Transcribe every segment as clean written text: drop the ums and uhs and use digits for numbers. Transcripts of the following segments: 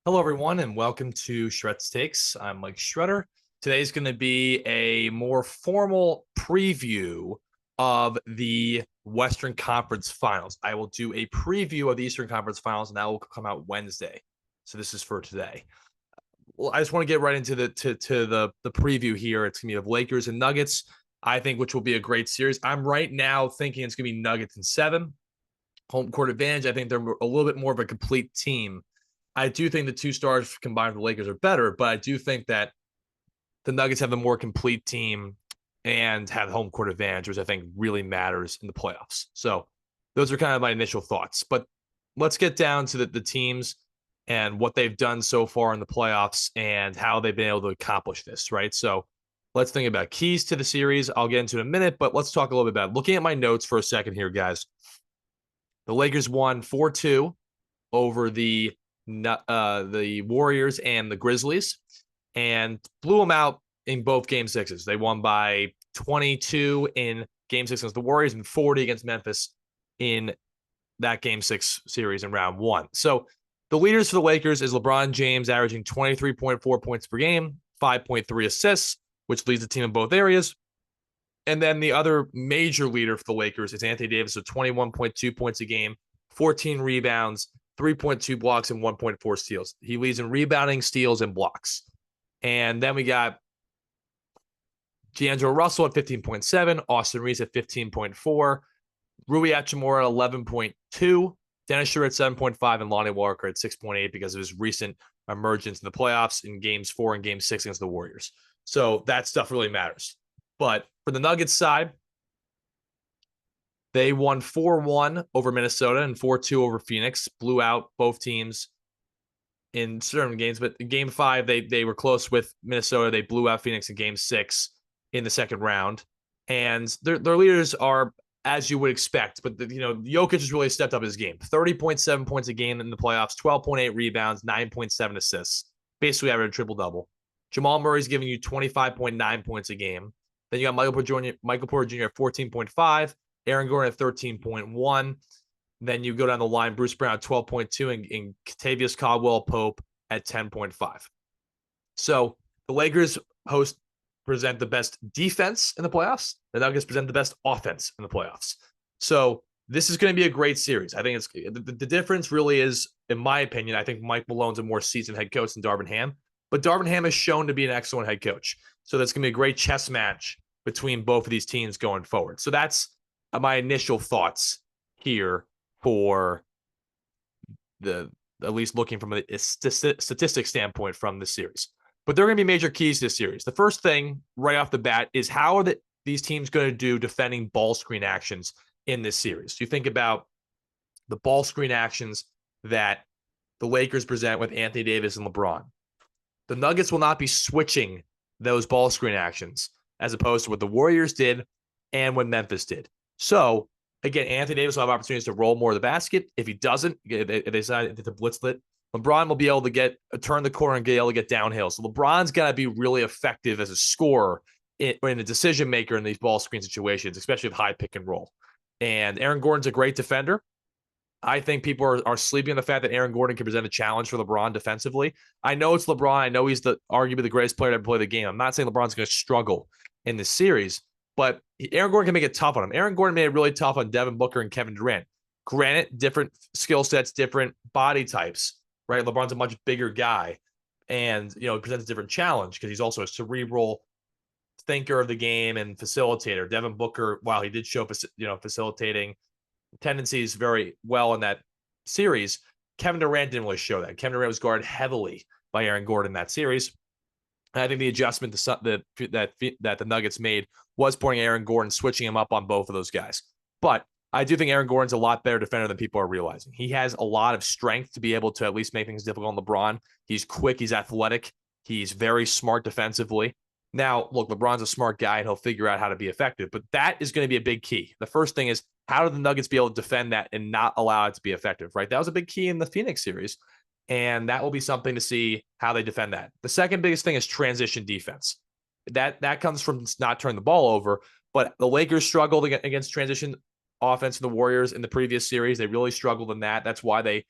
Hello, everyone, and welcome to Shred's Takes. I'm Mike Schretter. Today's going to be a more formal preview of the Western Conference Finals. I will do a preview of the Eastern Conference Finals, and that will come out Wednesday. So this is for today. Well, I just want to get right into the preview here. It's going to be of Lakers and Nuggets, I think, which will be a great series. I'm right now thinking it's going to be Nuggets in 7. Home court advantage. I think they're a little bit more of a complete team. I do think the two stars combined with the Lakers are better, but I do think that the Nuggets have a more complete team and have home court advantage, which I think really matters in the playoffs. So those are kind of my initial thoughts. But let's get down to the teams and what they've done so far in the playoffs and how they've been able to accomplish this, right? So let's think about keys to the series. I'll get into it in a minute, but let's talk a little bit about it. Looking at my notes for a second here, guys. The Lakers won 4-2 over the Warriors and the Grizzlies and blew them out in both game sixes. They won by 22 in game six against the Warriors and 40 against Memphis in that game six series in round one. So the leaders for the Lakers is LeBron James, averaging 23.4 points per game, 5.3 assists, which leads the team in both areas. And then the other major leader for the Lakers is Anthony Davis with 21.2 points a game, 14 rebounds, 3.2 blocks, and 1.4 steals. He leads in rebounding, steals, and blocks. And then we got D'Angelo Russell at 15.7, Austin Reeves at 15.4, Rui Hachimura at 11.2, Dennis Schroeder at 7.5, and Lonnie Walker at 6.8 because of his recent emergence in the playoffs in games 4 and game 6 against the Warriors. So that stuff really matters. But for the Nuggets side, they won 4-1 over Minnesota and 4-2 over Phoenix, blew out both teams in certain games. But in game 5, they were close with Minnesota. They blew out Phoenix in game 6 in the second round. And their leaders are, as you would expect, but Jokic has really stepped up his game. 30.7 points a game in the playoffs, 12.8 rebounds, 9.7 assists, basically average a triple-double. Jamal Murray's giving you 25.9 points a game. Then you got Michael Porter Jr. at 14.5, Aaron Gordon at 13.1. Then you go down the line, Bruce Brown at 12.2, and Kentavious Caldwell-Pope at 10.5. So the Lakers present the best defense in the playoffs. The Nuggets present the best offense in the playoffs. So this is going to be a great series. I think it's the difference really is, in my opinion, I think Mike Malone's a more seasoned head coach than Darvin Ham. But Darvin Ham has shown to be an excellent head coach. So that's going to be a great chess match between both of these teams going forward. So that's my initial thoughts here for at least looking from a statistic standpoint from this series. But there are going to be major keys to this series. The first thing right off the bat is how are these teams going to do defending ball screen actions in this series? You think about the ball screen actions that the Lakers present with Anthony Davis and LeBron. The Nuggets will not be switching those ball screen actions as opposed to what the Warriors did and what Memphis did. So, again, Anthony Davis will have opportunities to roll more of the basket. If he doesn't, if they decide to blitz it, LeBron will be able to turn the corner and be able to get downhill. So LeBron's got to be really effective as a scorer in a decision maker in these ball screen situations, especially with high pick and roll. And Aaron Gordon's a great defender. I think people are sleeping on the fact that Aaron Gordon can present a challenge for LeBron defensively. I know it's LeBron. I know he's arguably the greatest player to ever play the game. I'm not saying LeBron's going to struggle in this series, but Aaron Gordon can make it tough on him. Aaron Gordon made it really tough on Devin Booker and Kevin Durant. Granted, different skill sets, different body types, right? LeBron's a much bigger guy and, it presents a different challenge because he's also a cerebral thinker of the game and facilitator. Devin Booker, while he did show, facilitating tendencies very well in that series, Kevin Durant didn't really show that. Kevin Durant was guarded heavily by Aaron Gordon in that series. And I think the adjustment that the Nuggets made was putting Aaron Gordon, switching him up on both of those guys. But I do think Aaron Gordon's a lot better defender than people are realizing. He has a lot of strength to be able to at least make things difficult on LeBron. He's quick. He's athletic. He's very smart defensively. Now, look, LeBron's a smart guy, and he'll figure out how to be effective. But that is going to be a big key. The first thing is, how do the Nuggets be able to defend that and not allow it to be effective, right? That was a big key in the Phoenix series, and that will be something to see how they defend that. The second biggest thing is transition defense. That comes from not turning the ball over, but the Lakers struggled against transition offense in the Warriors in the previous series. They really struggled in that. That's why they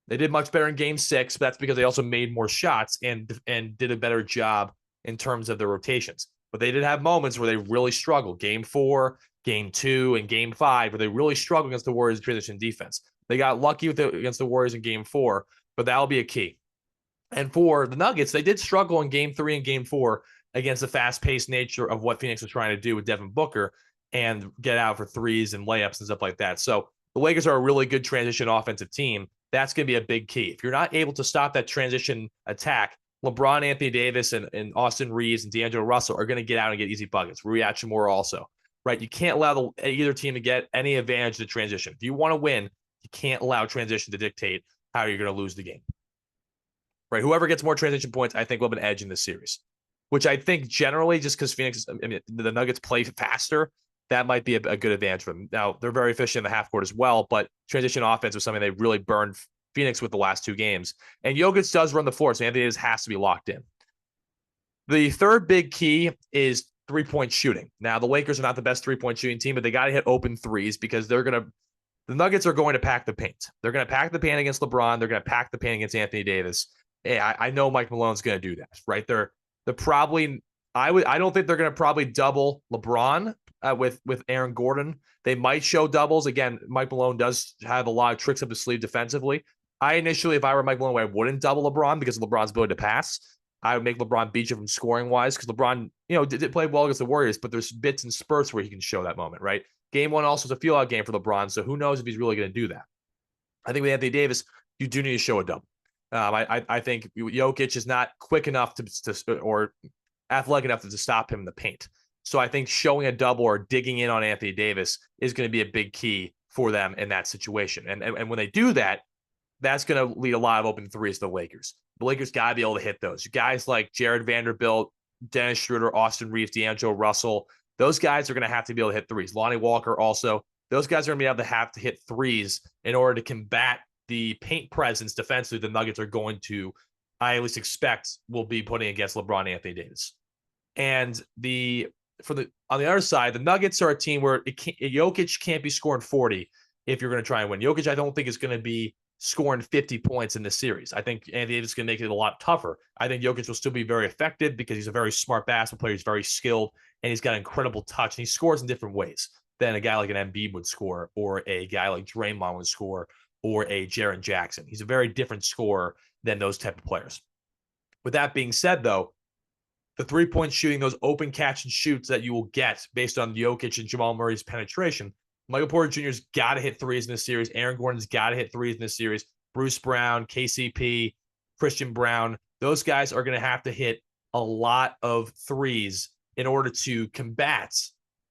They did much better in game 6, but that's because they also made more shots and did a better job in terms of their rotations. But they did have moments where they really struggled. Game 4, game 2, and game 5, where they really struggled against the Warriors' transition defense. They got lucky against the Warriors in game 4, but that'll be a key. And for the Nuggets, they did struggle in game 3 and game 4 against the fast-paced nature of what Phoenix was trying to do with Devin Booker and get out for threes and layups and stuff like that. So the Lakers are a really good transition offensive team. That's going to be a big key. If you're not able to stop that transition attack, LeBron, Anthony Davis, and Austin Reeves and D'Angelo Russell are going to get out and get easy buckets. Rui Hachimura also, right? You can't allow either team to get any advantage to transition. If you want to win, you can't allow transition to dictate how you're going to lose the game. Right? Whoever gets more transition points, I think will have an edge in this series, which I think generally just because the Nuggets play faster, that might be a good advantage for them. Now, they're very efficient in the half court as well, but transition offense was something they really burned Phoenix with the last 2 games. And Jokic does run the floor, so Anthony Davis has to be locked in. The third big key is three-point shooting. Now, the Lakers are not the best three-point shooting team, but they got to hit open threes because the Nuggets are going to pack the paint. They're going to pack the paint against LeBron. They're going to pack the paint against Anthony Davis. Hey, I know Mike Malone's going to do that, right? They're probably I don't think they're going to probably double LeBron with Aaron Gordon. They might show doubles. Again, Mike Malone does have a lot of tricks up his sleeve defensively. I initially, if I were Mike Malone, I wouldn't double LeBron because of LeBron's ability to pass. I would make LeBron beat you from scoring wise because LeBron, did play well against the Warriors, but there's bits and spurts where he can show that moment, right? Game 1 also is a feel out game for LeBron, so who knows if he's really going to do that. I think with Anthony Davis, you do need to show a double. I think Jokic is not quick enough or athletic enough to stop him in the paint. So I think showing a double or digging in on Anthony Davis is going to be a big key for them in that situation. And when they do that, that's going to lead a lot of open threes to the Lakers. The Lakers got to be able to hit those. Guys like Jared Vanderbilt, Dennis Schroeder, Austin Reeves, D'Angelo Russell, those guys are going to have to be able to hit threes. Lonnie Walker also. Those guys are going to be able to have to hit threes in order to combat the paint presence defensively the Nuggets are going to, I at least expect, will be putting against LeBron and Anthony Davis. And on the other side, the Nuggets are a team where Jokic can't be scoring 40 if you're going to try and win. Jokic, I don't think, is going to be scoring 50 points in this series. I think Anthony Davis is going to make it a lot tougher. I think Jokic will still be very effective because he's a very smart basketball player. He's very skilled, and he's got incredible touch, and he scores in different ways than a guy like an Embiid would score or a guy like Draymond would score or a Jaren Jackson. He's a very different scorer than those type of players. With that being said, though, the three-point shooting, those open catch and shoots that you will get based on Jokic and Jamal Murray's penetration, Michael Porter Jr.'s got to hit threes in this series. Aaron Gordon's got to hit threes in this series. Bruce Brown, KCP, Christian Brown, those guys are going to have to hit a lot of threes in order to combat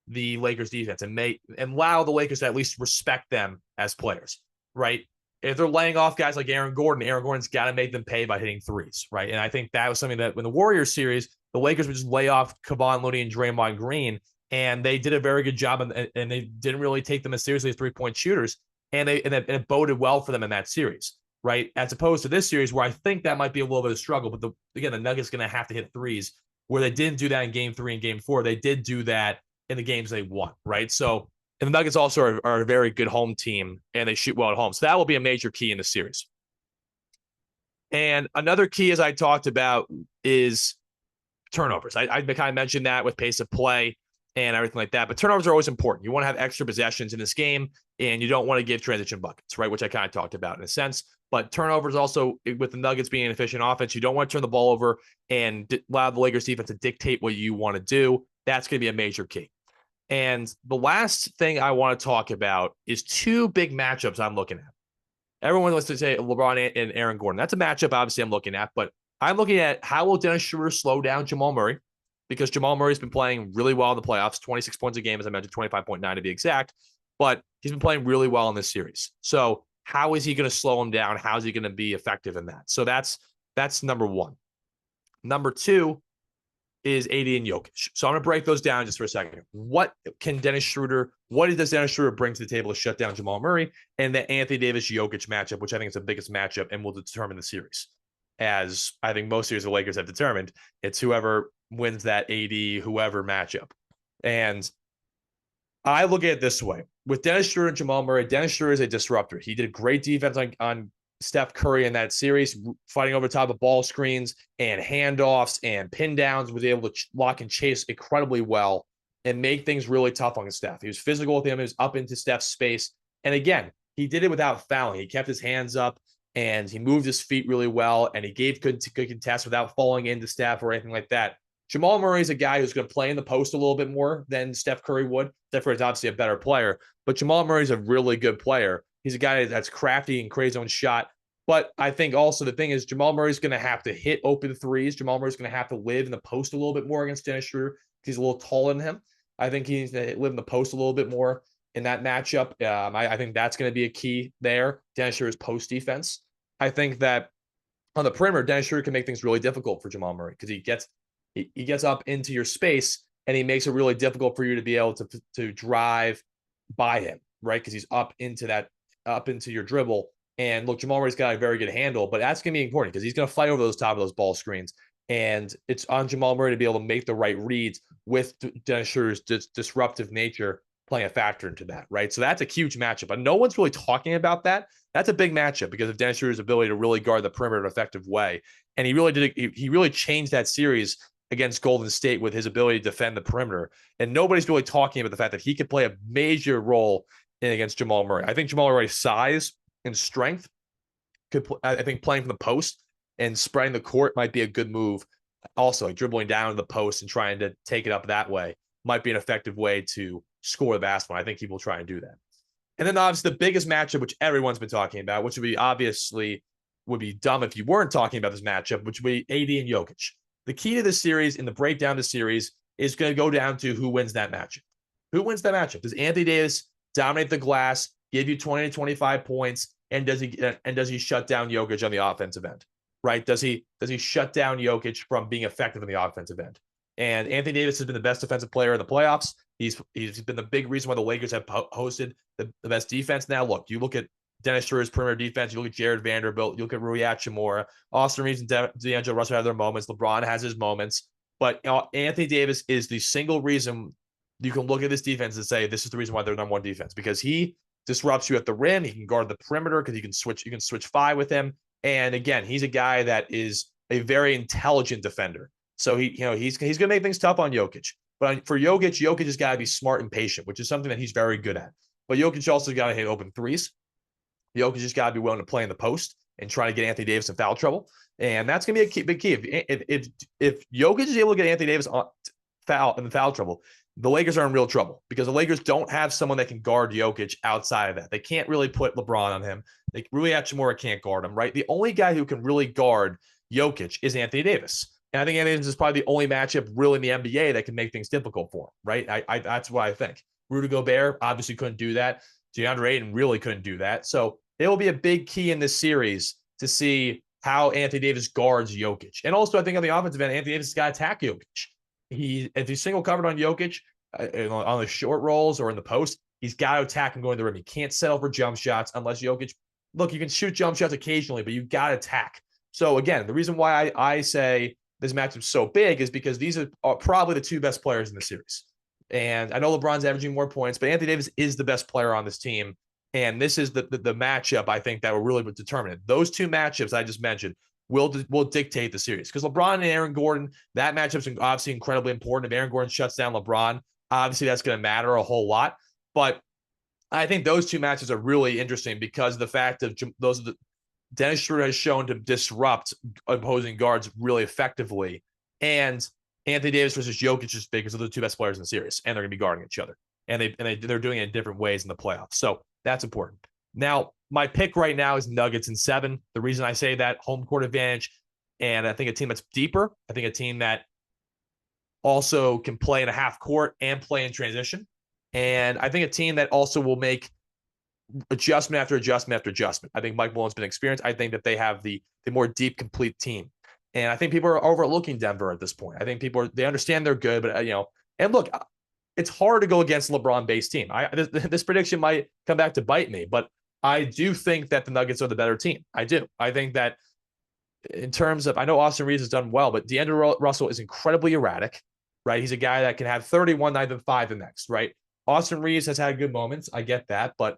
the Lakers defense and allow the Lakers to at least respect them as players, right? If they're laying off guys like Aaron Gordon's got to make them pay by hitting threes, right? And I think that was something that when the Warriors series, the Lakers would just lay off Kevon Looney and Draymond Green, and they did a very good job, and they didn't really take them as seriously as three-point shooters, and it boded well for them in that series, right? As opposed to this series where I think that might be a little bit of a struggle, but the Nuggets going to have to hit threes where they didn't do that in Game 3 and Game 4. They did do that in the games they won, right? So, and the Nuggets also are a very good home team, and they shoot well at home. So that will be a major key in the series. And another key, as I talked about, is turnovers. I kind of mentioned that with pace of play and everything like that. But turnovers are always important. You want to have extra possessions in this game, and you don't want to give transition buckets, right? Which I kind of talked about in a sense. But turnovers also, with the Nuggets being an efficient offense, you don't want to turn the ball over and allow the Lakers defense to dictate what you want to do. That's going to be a major key. And the last thing I want to talk about is 2 big matchups I'm looking at. Everyone wants to say LeBron and Aaron Gordon. That's a matchup, obviously, I'm looking at. But I'm looking at how will Dennis Schroeder slow down Jamal Murray, because Jamal Murray's been playing really well in the playoffs, 26 points a game, as I mentioned, 25.9 to be exact. But he's been playing really well in this series. So how is he going to slow him down? How is he going to be effective in that? So that's number 1. Number 2 is AD and Jokic. So I'm going to break those down just for a second. What does Dennis Schroeder bring to the table to shut down Jamal Murray? And the Anthony Davis-Jokic matchup, which I think is the biggest matchup and will determine the series. As I think most series the Lakers have determined, it's whoever wins that AD whoever matchup. And I look at it this way. With Dennis Schroeder and Jamal Murray, Dennis Schroeder is a disruptor. He did great defense on Steph Curry in that series, fighting over top of ball screens and handoffs and pin downs, was able to lock and chase incredibly well and make things really tough on Steph. He was physical with him. He was up into Steph's space. And again, he did it without fouling. He kept his hands up and he moved his feet really well. And he gave good contests without falling into Steph or anything like that. Jamal Murray is a guy who's going to play in the post a little bit more than Steph Curry would. Steph Curry is obviously a better player, but Jamal Murray is a really good player. He's a guy that's crafty and creates his own shot. But I think also the thing is Jamal Murray's going to have to hit open threes. Jamal Murray's going to have to live in the post a little bit more against Dennis Schroeder because he's a little taller than him. I think he needs to live in the post a little bit more in that matchup. I think that's going to be a key there. Dennis Schroeder's post defense. I think that on the perimeter, Dennis Schroeder can make things really difficult for Jamal Murray because he gets up into your space and he makes it really difficult for you to be able to drive by him, right? Because he's up into your dribble. And look, Jamal Murray's got a very good handle, but that's going to be important because he's going to fight over those top of those ball screens. And it's on Jamal Murray to be able to make the right reads with Dennis Schroeder's disruptive nature playing a factor into that, right? So that's a huge matchup, but no one's really talking about that. That's a big matchup because of Dennis Schroeder's ability to really guard the perimeter in an effective way. And he really did. He really changed that series against Golden State with his ability to defend the perimeter. And nobody's really talking about the fact that he could play a major role against Jamal Murray. I think Jamal Murray's size and strength I think playing from the post and spreading the court might be a good move. Also, like dribbling down to the post and trying to take it up that way might be an effective way to score the basketball. I think he will try and do that. And then obviously the biggest matchup, which everyone's been talking about, which would be dumb if you weren't talking about this matchup, which would be AD and Jokic. The key to this series and the breakdown of the series is going to go down to who wins that matchup. Who wins that matchup? Does Anthony Davis dominate the glass, give you 20 to 25 points, and does he shut down Jokic on the offensive end? Right? Does he shut down Jokic from being effective in the offensive end? And Anthony Davis has been the best defensive player in the playoffs. He's been the big reason why the Lakers have hosted the best defense. Now, look, you look at Dennis Schroeder's perimeter defense. You look at Jared Vanderbilt. You look at Rui Hachimura. Austin Reeves and D'Angelo Russell have their moments. LeBron has his moments. But Anthony Davis is the single reason you can look at this defense and say this is the reason why they're number one defense, because he disrupts you at the rim. He can guard the perimeter because you can switch five with him. And again, he's a guy that is a very intelligent defender. So he's going to make things tough on Jokic. But for Jokic has got to be smart and patient, which is something that he's very good at. But Jokic also got to hit open threes. Jokic just got to be willing to play in the post and try to get Anthony Davis in foul trouble. And that's going to be a big key. If Jokic is able to get Anthony Davis in foul trouble, the Lakers are in real trouble because the Lakers don't have someone that can guard Jokic outside of that. They can't really put LeBron on him. Rui Hachimura can't guard him, right? The only guy who can really guard Jokic is Anthony Davis. And I think Anthony Davis is probably the only matchup really in the NBA that can make things difficult for him, right? That's what I think. Rudy Gobert obviously couldn't do that. DeAndre Ayton really couldn't do that. So it will be a big key in this series to see how Anthony Davis guards Jokic. And also, I think on the offensive end, Anthony Davis has got to attack Jokic. If he's single covered on Jokic on the short rolls or in the post, he's got to attack him going to the rim. He can't settle for jump shots unless Jokic. Look, you can shoot jump shots occasionally, but you've got to attack. So again, the reason why I say this matchup's so big is because these are probably the two best players in the series. And I know LeBron's averaging more points, but Anthony Davis is the best player on this team. And this is the matchup, I think, that will really determine it. Those two matchups I just mentioned will dictate the series. Because LeBron and Aaron Gordon, that matchup's obviously incredibly important. If Aaron Gordon shuts down LeBron, obviously that's going to matter a whole lot. But I think those two matches are really interesting because of the fact of Dennis Schroeder has shown to disrupt opposing guards really effectively. And Anthony Davis versus Jokic is big because they're the two best players in the series, and they're going to be guarding each other. And they're doing it in different ways in the playoffs. So that's important. Now, my pick right now is Nuggets in 7. The reason I say that, home court advantage, and I think a team that's deeper. I think a team that also can play in a half court and play in transition. And I think a team that also will make adjustment after adjustment after adjustment. I think Mike Malone's been experienced. I think that they have the more deep, complete team. And I think people are overlooking Denver at this point. I think they understand they're good, but and look, it's hard to go against a LeBron-based team. This prediction might come back to bite me, but I do think that the Nuggets are the better team. I do. I think that in terms of, I know Austin Reeves has done well, but D'Angelo Russell is incredibly erratic, right? He's a guy that can have 31 night and 5 the next, right? Austin Reeves has had good moments. I get that, but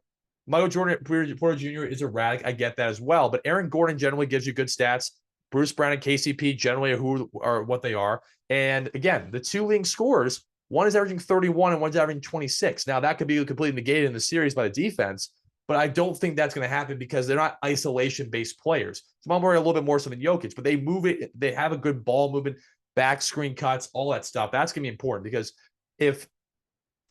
Porter Jr. is erratic. I get that as well. But Aaron Gordon generally gives you good stats. Bruce Brown and KCP generally are what they are. And again, the two leading scorers, one is averaging 31 and one's averaging 26. Now, that could be completely negated in the series by the defense, but I don't think that's going to happen because they're not isolation-based players. Jamal Murray a little bit more so than Jokic, but they move it. They have a good ball movement, back screen cuts, all that stuff. That's going to be important because if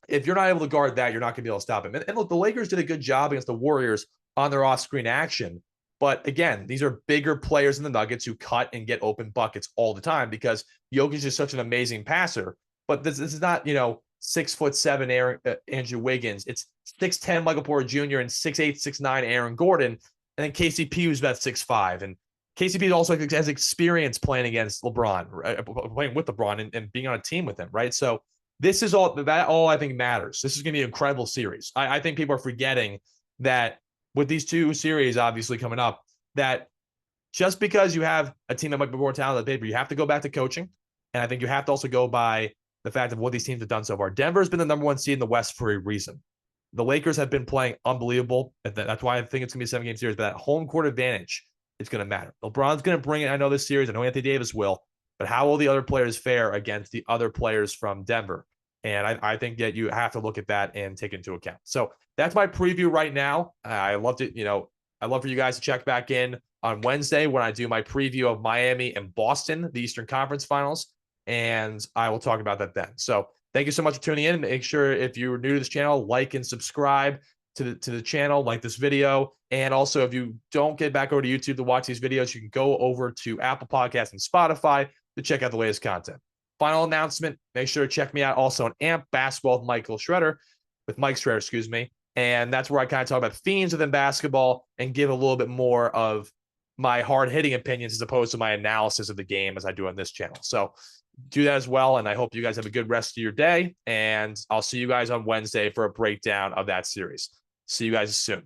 you're not able to guard that, you're not going to be able to stop him. And look, the Lakers did a good job against the Warriors on their off-screen action. But again, these are bigger players than the Nuggets who cut and get open buckets all the time because Jokic is such an amazing passer. But this is not, 6'7" Andrew Wiggins. It's 6'10" Michael Porter Jr. and 6'8", 6'9" Aaron Gordon. And then KCP, who's about 6'5". And KCP also has experience playing against LeBron, right? Playing with LeBron and being on a team with him, right? So this is all I think matters. This is going to be an incredible series. I think people are forgetting that with these two series obviously coming up, that just because you have a team that might be more talented than paper, you have to go back to coaching. And I think you have to also go by the fact of what these teams have done so far. Denver's been the number one seed in the West for a reason. The Lakers have been playing unbelievable. That's why I think it's going to be a 7-game series. But that home court advantage is going to matter. LeBron's going to bring it. I know this series. I know Anthony Davis will. But how will the other players fare against the other players from Denver? And I think that you have to look at that and take it into account. So that's my preview right now. I loved it. I'd love for you guys to check back in on Wednesday when I do my preview of Miami and Boston, the Eastern Conference Finals. And I will talk about that then. So thank you so much for tuning in. Make sure if you're new to this channel, like and subscribe to the channel, like this video. And also, if you don't get back over to YouTube to watch these videos, you can go over to Apple Podcasts and Spotify to check out the latest content. Final announcement, make sure to check me out also on AMP Basketball with Mike Schretter, excuse me. And that's where I kind of talk about themes within basketball and give a little bit more of my hard-hitting opinions as opposed to my analysis of the game as I do on this channel. So do that as well, and I hope you guys have a good rest of your day, and I'll see you guys on Wednesday for a breakdown of that series. See you guys soon.